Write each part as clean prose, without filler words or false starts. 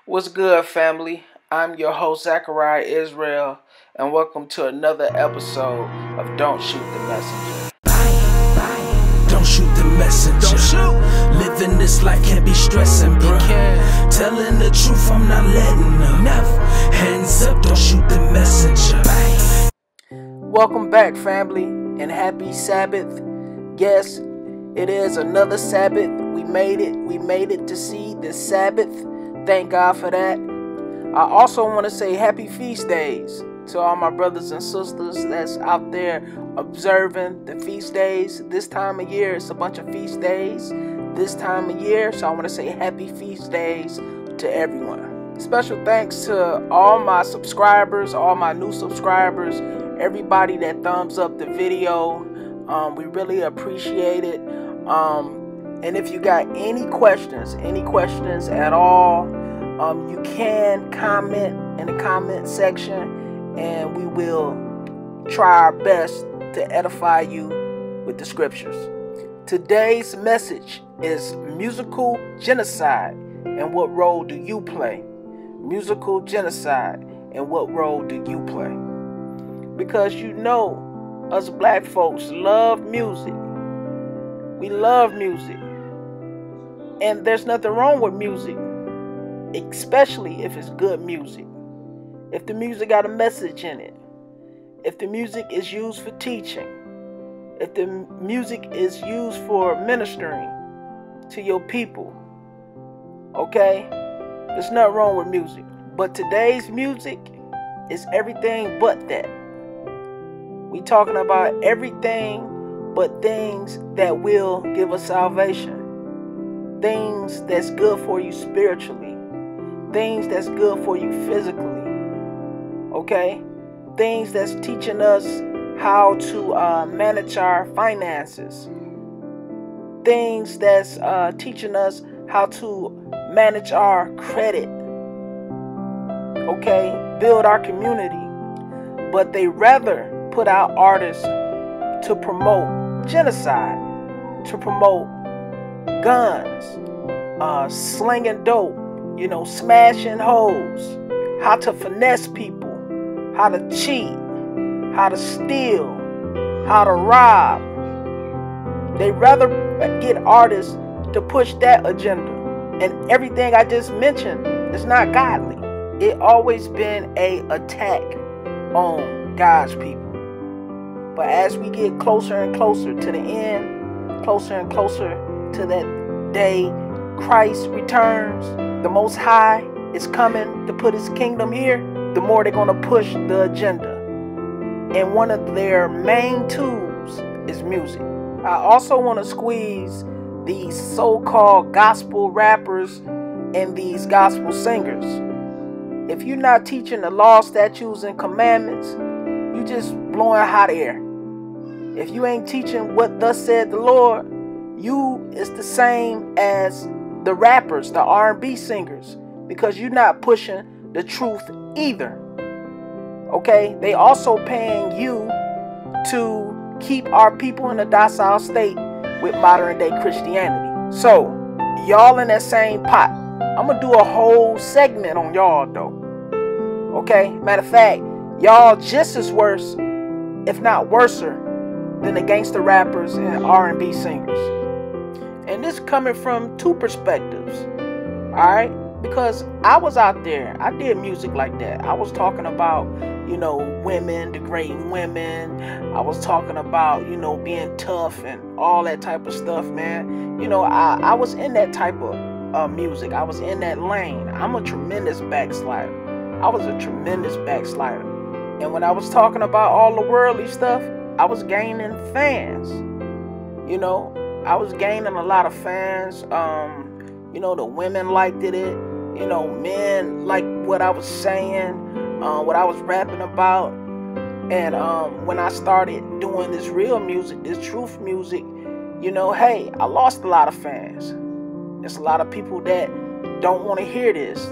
What's good, family? I'm your host, Zachariah Israel, and welcome to another episode of Don't Shoot the Messenger. Don't shoot the messenger. Don't shoot. Living this life can't be stressing, bro. Telling the truth, I'm not letting up. Never. Hands up, don't shoot the messenger. Welcome back, family, and happy Sabbath. Yes, it is another Sabbath. We made it. We made it to see this Sabbath. Thank God for that. I also want to say happy feast days to all my brothers and sisters that's out there observing the feast days. This time of year, it's a bunch of feast days this time of year. So I want to say happy feast days to everyone. Special thanks to all my subscribers, all my new subscribers, everybody that thumbs up the video. We really appreciate it. And if you got any questions at all, you can comment in the comment section, and we will try our best to edify you with the scriptures. Today's message is musical genocide, and what role do you play? Musical genocide, and what role do you play? Because you know, us black folks love music. We love music. And there's nothing wrong with music, especially if it's good music. If the music got a message in it, if the music is used for teaching, if the music is used for ministering to your people, okay? There's nothing wrong with music. But today's music is everything but that. We talking about everything but things that will give us salvation. Things that's good for you spiritually. Things that's good for you physically. Okay? Things that's teaching us how to manage our finances. Things that's teaching us how to manage our credit. Okay? Build our community. But they rather put out artists to promote genocide, to promote guns, slinging dope, smashing hoes, how to finesse people, how to cheat, how to steal, how to rob. They rather get artists to push that agenda. And everything I just mentioned is not godly. It always been an attack on God's people. But as we get closer and closer to the end, closer and closer to that day Christ returns, the Most High is coming to put his kingdom here, the more they're going to push the agenda. And one of their main tools is music. I also want to squeeze these so-called gospel rappers and these gospel singers. If you're not teaching the law, statutes, and commandments, you just blowing hot air. If you ain't teaching what thus said the Lord, you is the same as the rappers, the R&B singers, because you're not pushing the truth either. Okay? They also paying you to keep our people in a docile state with modern day Christianity. So, y'all in that same pot. I'm going to do a whole segment on y'all though. Okay? Matter of fact, y'all just as worse, if not worser, than the gangster rappers and R&B singers. And this coming from two perspectives, alright? Because I was out there, I did music like that. I was talking about, women, degrading women. I was talking about, being tough and all that type of stuff, man. I was in that type of music. I was in that lane. I'm a tremendous backslider. I was a tremendous backslider. And when I was talking about all the worldly stuff, I was gaining fans. I was gaining a lot of fans. The women liked it. Men liked what I was saying, what I was rapping about. And when I started doing this real music, this truth music, hey, I lost a lot of fans. There's a lot of people that don't want to hear this.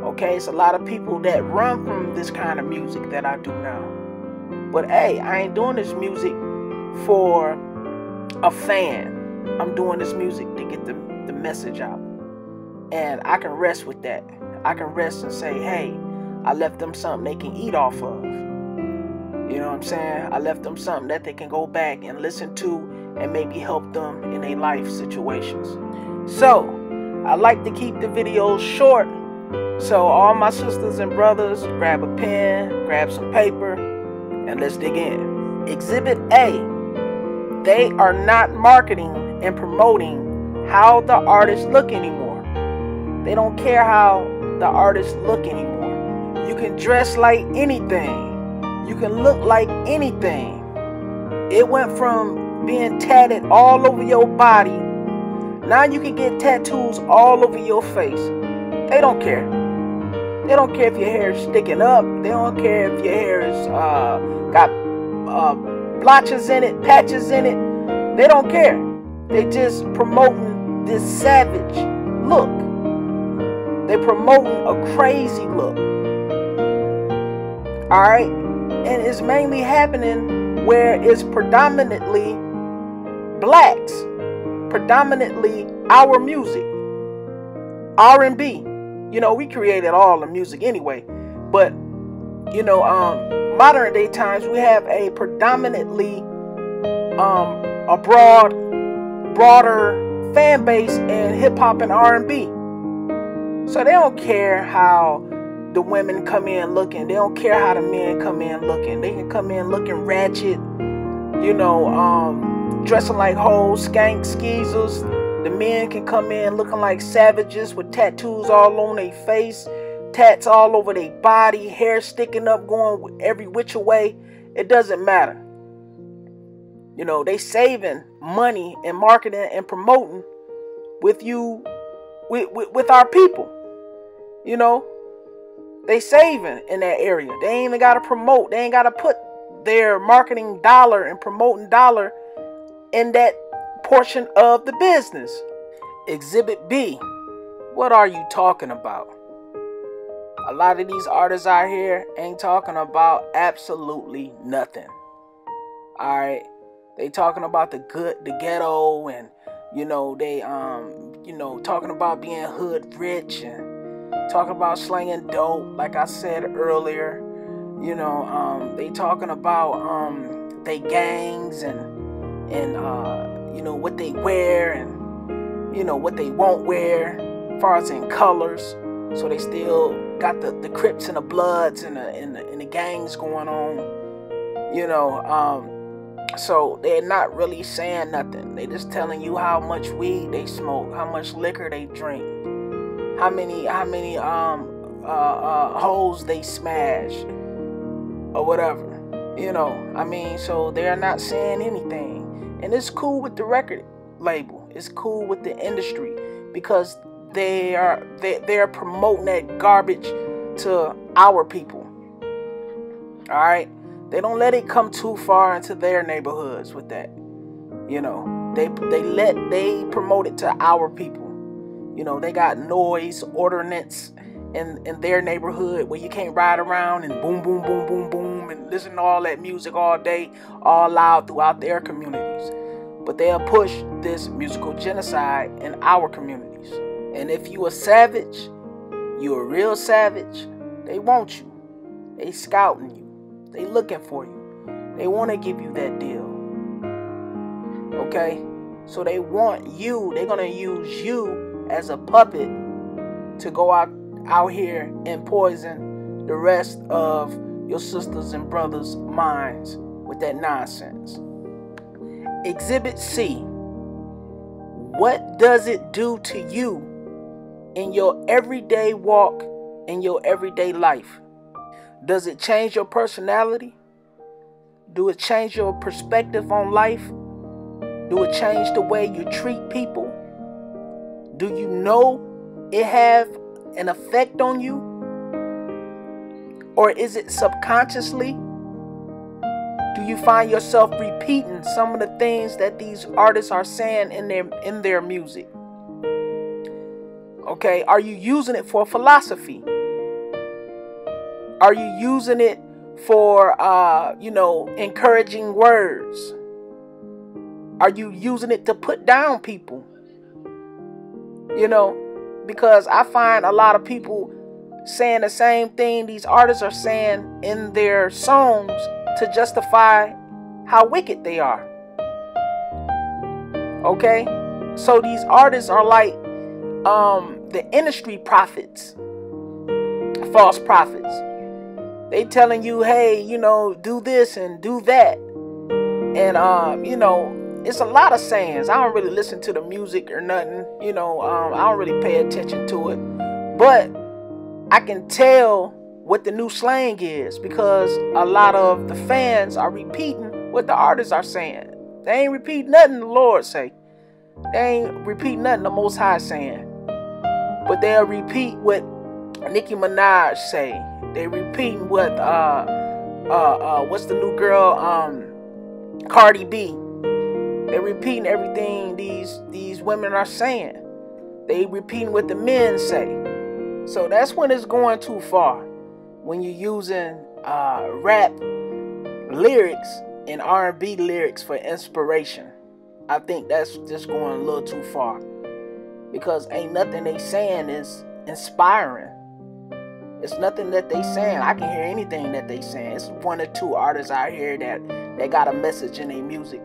Okay, it's a lot of people that run from this kind of music that I do now. But hey, I ain't doing this music for a fan. I'm doing this music to get the message out. And I can rest with that. I can rest and say, hey, I left them something they can eat off of. You know what I'm saying? I left them something that they can go back and listen to and maybe help them in their life situations. So, I like to keep the videos short. So, all my sisters and brothers, grab a pen, grab some paper, and let's dig in. Exhibit A. They are not marketing and promoting how the artists look anymore. They don't care how the artists look anymore. You can dress like anything. You can look like anything. It went from being tatted all over your body. Now you can get tattoos all over your face. They don't care. They don't care if your hair is sticking up. They don't care if your hair is got blotches in it, patches in it. They don't care. They just promoting this savage look. They're promoting a crazy look. Alright? And it's mainly happening where it's predominantly blacks. Predominantly our music. R&B. You know, we created all the music anyway. But, you know, modern day times, we have a predominantly a broader fan base in hip-hop and R&B. So they don't care how the women come in looking. They don't care how the men come in looking. They can come in looking ratchet, you know, dressing like hoes, skanks, skeezers. The men can come in looking like savages with tattoos all on their face, tats all over their body, hair sticking up, going every which way. It doesn't matter. You know, they saving money and marketing and promoting with you, with our people. You know, they saving in that area. They ain't even got to promote. They ain't got to put their marketing dollar and promoting dollar in that portion of the business. Exhibit B. What are you talking about? A lot of these artists out here ain't talking about absolutely nothing. Alright? They talking about the ghetto, and you know, they you know, talking about being hood rich and talking about slinging dope, like I said earlier. You know, they talking about they gangs and you know, what they wear and you know what they won't wear as far as in colors. So they still got the Crips and the Bloods and the gangs going on. You know, so they're not really saying nothing. They just telling you how much weed they smoke, how much liquor they drink, how many hoes they smash or whatever. You know, I mean, so they're not saying anything. And it's cool with the record label. It's cool with the industry because they're promoting that garbage to our people. All right? They don't let it come too far into their neighborhoods with that. You know, they promote it to our people. You know, they got noise ordinance in their neighborhood where you can't ride around and boom, boom, boom, boom, boom and listen to all that music all day, all loud throughout their communities. But they'll push this musical genocide in our communities. And if you a savage, you a real savage, they want you. They scouting you. They looking for you. They want to give you that deal. Okay? So they want you. They're going to use you as a puppet to go out here and poison the rest of your sisters and brothers' minds with that nonsense. Exhibit C. What does it do to you in your everyday walk, in your everyday life? Does it change your personality? Do it change your perspective on life? Do it change the way you treat people? Do you know it have an effect on you? Or is it subconsciously? Do you find yourself repeating some of the things that these artists are saying in their music? Okay, are you using it for philosophy? Are you using it for, you know, encouraging words? Are you using it to put down people? You know, because I find a lot of people saying the same thing these artists are saying in their songs to justify how wicked they are. Okay? So these artists are like the industry prophets, false prophets. They telling you, hey, you know, do this and do that. And you know, it's a lot of sayings. I don't really listen to the music or nothing. You know, I don't really pay attention to it. But I can tell what the new slang is because a lot of the fans are repeating what the artists are saying. They ain't repeating nothing the Lord say. They ain't repeating nothing the Most High saying. But they'll repeat what Nicki Minaj say. They repeating what what's the new girl Cardi B. They're repeating everything these women are saying. They repeating what the men say. So that's when it's going too far. When you're using rap lyrics and R&B lyrics for inspiration. I think that's just going a little too far. Because ain't nothing they saying is inspiring. It's nothing that they saying. I can hear anything that they saying. It's one or two artists out here that got a message in their music.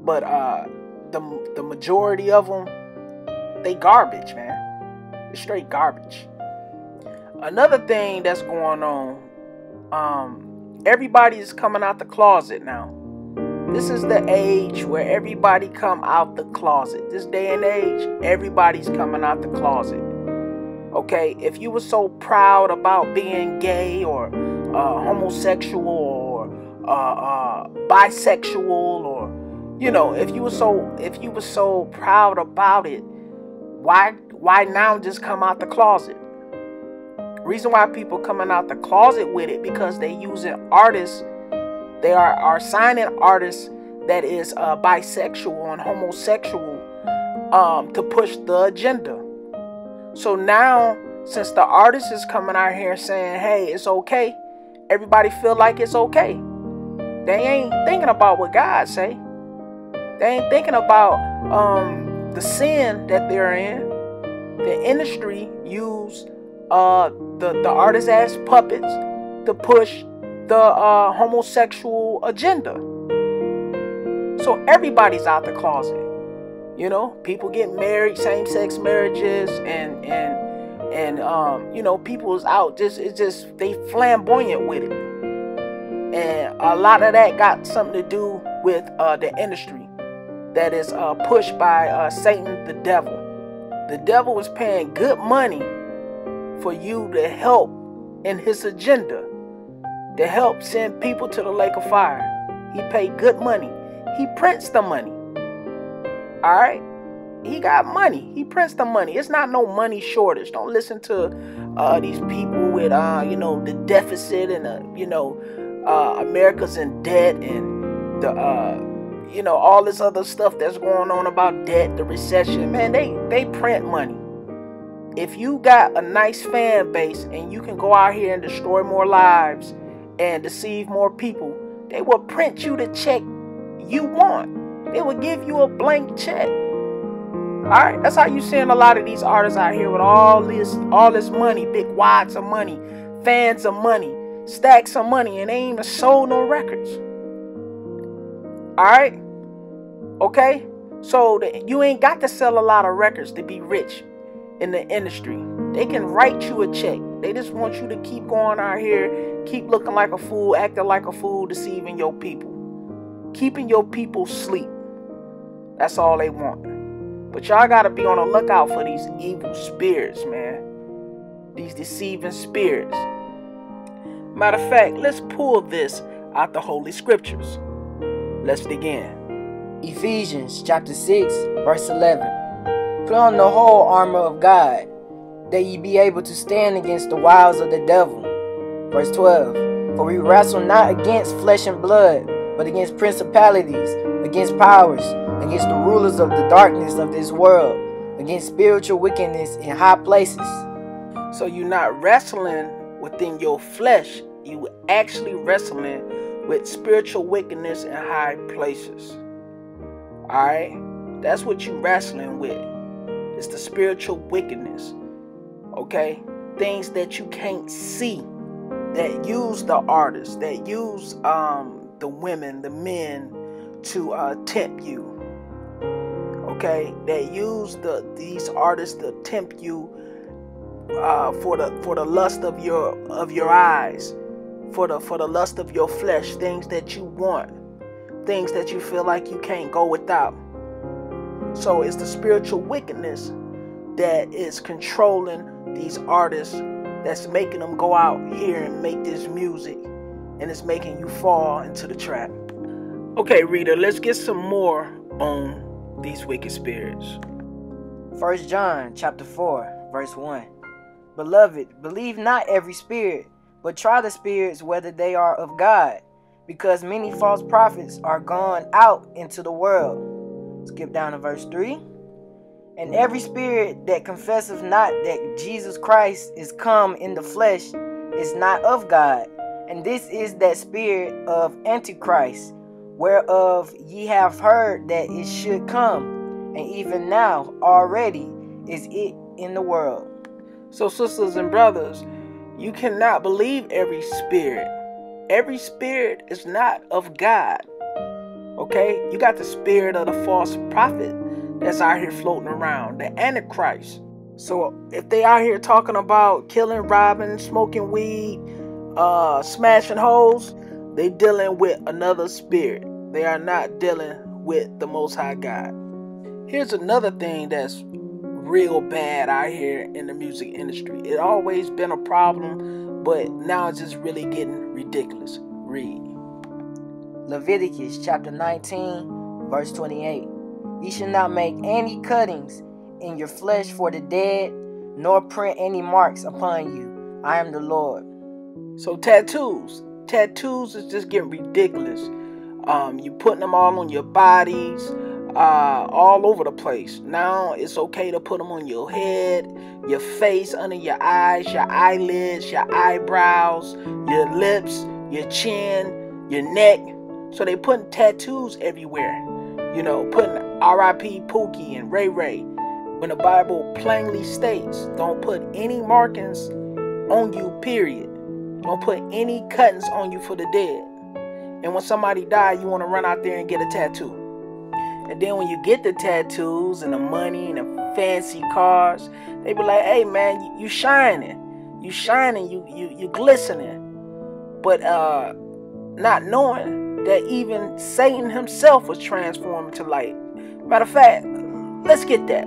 But the majority of them, they garbage, man. It's straight garbage. Another thing that's going on, everybody's coming out the closet now. This is the age where everybody come out the closet. This day and age, everybody's coming out the closet. Okay, if you were so proud about being gay or homosexual or bisexual, or you know, if you were so proud about it, why now just come out the closet? Reason why people coming out the closet with it because they using artists. They are signing artists that is bisexual and homosexual to push the agenda. So now, since the artist is coming out here saying, hey, it's okay, everybody feel like it's okay. They ain't thinking about what God say. They ain't thinking about the sin that they're in. The industry use the artists as puppets to push the homosexual agenda. So everybody's out the closet. You know, people get married, same-sex marriages, and you know, people is out. They flamboyant with it, and a lot of that got something to do with the industry that is pushed by Satan, the devil. The devil is paying good money for you to help in his agenda, to help send people to the lake of fire. He paid good money. He prints the money. Alright? He got money. He prints the money. It's not no money shortage. Don't listen to these people with you know, the deficit and you know, America's in debt and the you know, all this other stuff that's going on about debt, the recession. Man, they print money. If you got a nice fan base and you can go out here and destroy more lives and deceive more people, they will print you the check you want. They will give you a blank check. Alright, that's how you seeing a lot of these artists out here with all this money, big wads of money, fans of money, stacks of money, and they ain't even sold no records. Alright? Okay? So you ain't got to sell a lot of records to be rich in the industry. They can write you a check. They just want you to keep going out here, keep looking like a fool, acting like a fool, deceiving your people, keeping your people asleep. That's all they want. But y'all gotta be on the lookout for these evil spirits, man. These deceiving spirits. Matter of fact, let's pull this out the Holy Scriptures. Let's begin. Ephesians chapter 6, verse 11. Put on the whole armor of God, that ye be able to stand against the wiles of the devil. Verse 12. For we wrestle not against flesh and blood, but against principalities, against powers, against the rulers of the darkness of this world, against spiritual wickedness in high places. So you're not wrestling within your flesh. You actually wrestling with spiritual wickedness in high places. Alright? That's what you're wrestling with. It's the spiritual wickedness. Okay? things that you can't see, that use the artists, that use the women, the men to tempt you. Okay, that use these artists to tempt you for the lust of your eyes, for the lust of your flesh, things that you want, things that you feel like you can't go without. So it's the spiritual wickedness that is controlling these artists, that's making them go out here and make this music, and it's making you fall into the trap. Okay, reader, let's get some more on these wicked spirits. 1 John chapter 4, verse 1. Beloved, believe not every spirit, but try the spirits whether they are of God, because many false prophets are gone out into the world. Skip down to verse 3. And every spirit that confesseth not that Jesus Christ is come in the flesh is not of God. And this is that spirit of Antichrist, whereof ye have heard that it should come, and even now already is it in the world. So sisters and brothers, you cannot believe every spirit. Every spirit is not of God. Okay? You got the spirit of the false prophet that's out here floating around, the Antichrist. So if they out here talking about killing, robbing, smoking weed, smashing hoes, they dealing with another spirit. They are not dealing with the Most High God. Here's another thing that's real bad out here in the music industry. It always been a problem, but now it's just really getting ridiculous. Read. Leviticus chapter 19, verse 28. Ye shall not make any cuttings in your flesh for the dead, nor print any marks upon you. I am the Lord. So tattoos is just getting ridiculous. You putting them all on your bodies, all over the place. Now it's okay to put them on your head, your face, under your eyes, your eyelids, your eyebrows, your lips, your chin, your neck. So they putting tattoos everywhere. You know, putting R.I.P. Pookie and Ray Ray, when the Bible plainly states, don't put any markings on you, period. Don't put any cuttings on you for the dead. And when somebody dies, you want to run out there and get a tattoo. And then when you get the tattoos and the money and the fancy cars, they be like, hey man, you shining. You shining, you glistening. But not knowing that even Satan himself was transformed to light. Matter of fact, let's get that.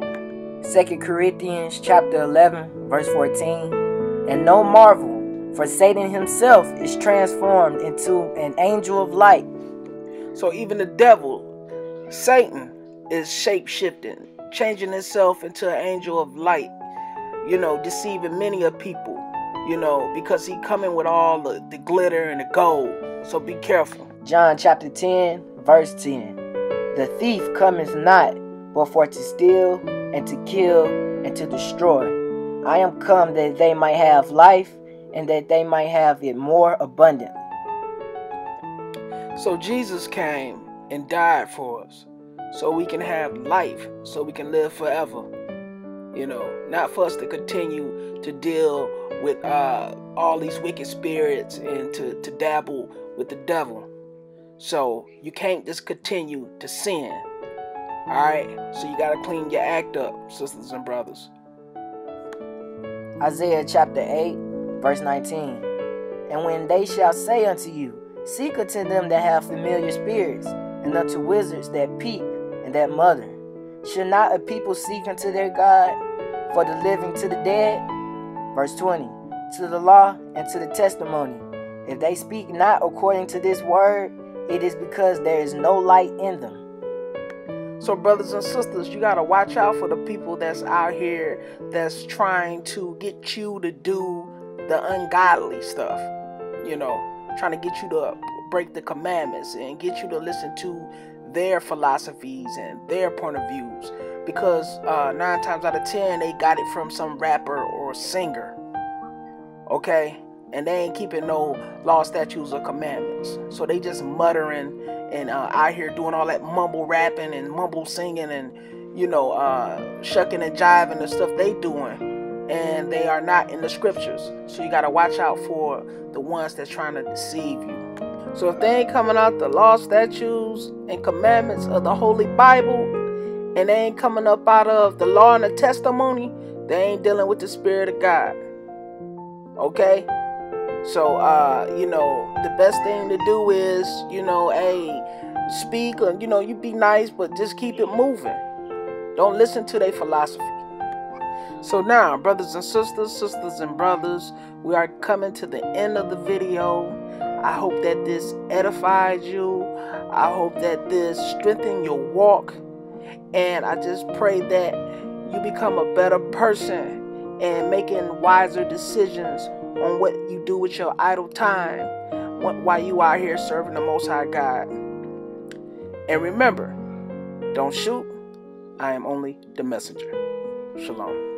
2 Corinthians chapter 11, verse 14. And no marvel, for Satan himself is transformed into an angel of light. So even the devil, Satan, is shape-shifting, changing himself into an angel of light, you know, deceiving many of people, you know, because he coming with all the glitter and the gold. So be careful. John chapter 10, verse 10. The thief cometh not, but for to steal, and to kill, and to destroy. I am come that they might have life, and that they might have it more abundantly. So Jesus came and died for us, so we can have life, so we can live forever. You know, not for us to continue to deal with all these wicked spirits and to dabble with the devil. So you can't just continue to sin. Alright? So you gotta clean your act up, sisters and brothers. Isaiah chapter 8, verse 19. And when they shall say unto you, seek unto them that have familiar spirits, and unto wizards that peep and that mutter, should not a people seek unto their God, for the living to the dead? Verse 20. To the law and to the testimony. If they speak not according to this word, it is because there is no light in them. So brothers and sisters, you got to watch out for the people that's out here that's trying to get you to do the ungodly stuff. You know, trying to get you to break the commandments and get you to listen to their philosophies and their point of views. Because 9 times out of 10, they got it from some rapper or singer. Okay? And they ain't keeping no law, statutes, or commandments. So they just muttering and out here doing all that mumble rapping and mumble singing and, you know, shucking and jiving and stuff they doing. and they are not in the scriptures. So you got to watch out for the ones that's trying to deceive you. So if they ain't coming out the law, statutes, and commandments of the Holy Bible, and they ain't coming up out of the law and the testimony, they ain't dealing with the Spirit of God. Okay? So, the best thing to do is, speak, or, you be nice, but just keep it moving. Don't listen to their philosophy. So now, brothers and sisters and brothers, we are coming to the end of the video. I hope that this edified you. I hope that this strengthened your walk. And I just pray that you become a better person and making wiser decisions on what you do with your idle time while you are here serving the Most High God. And remember, don't shoot. I am only the messenger. Shalom.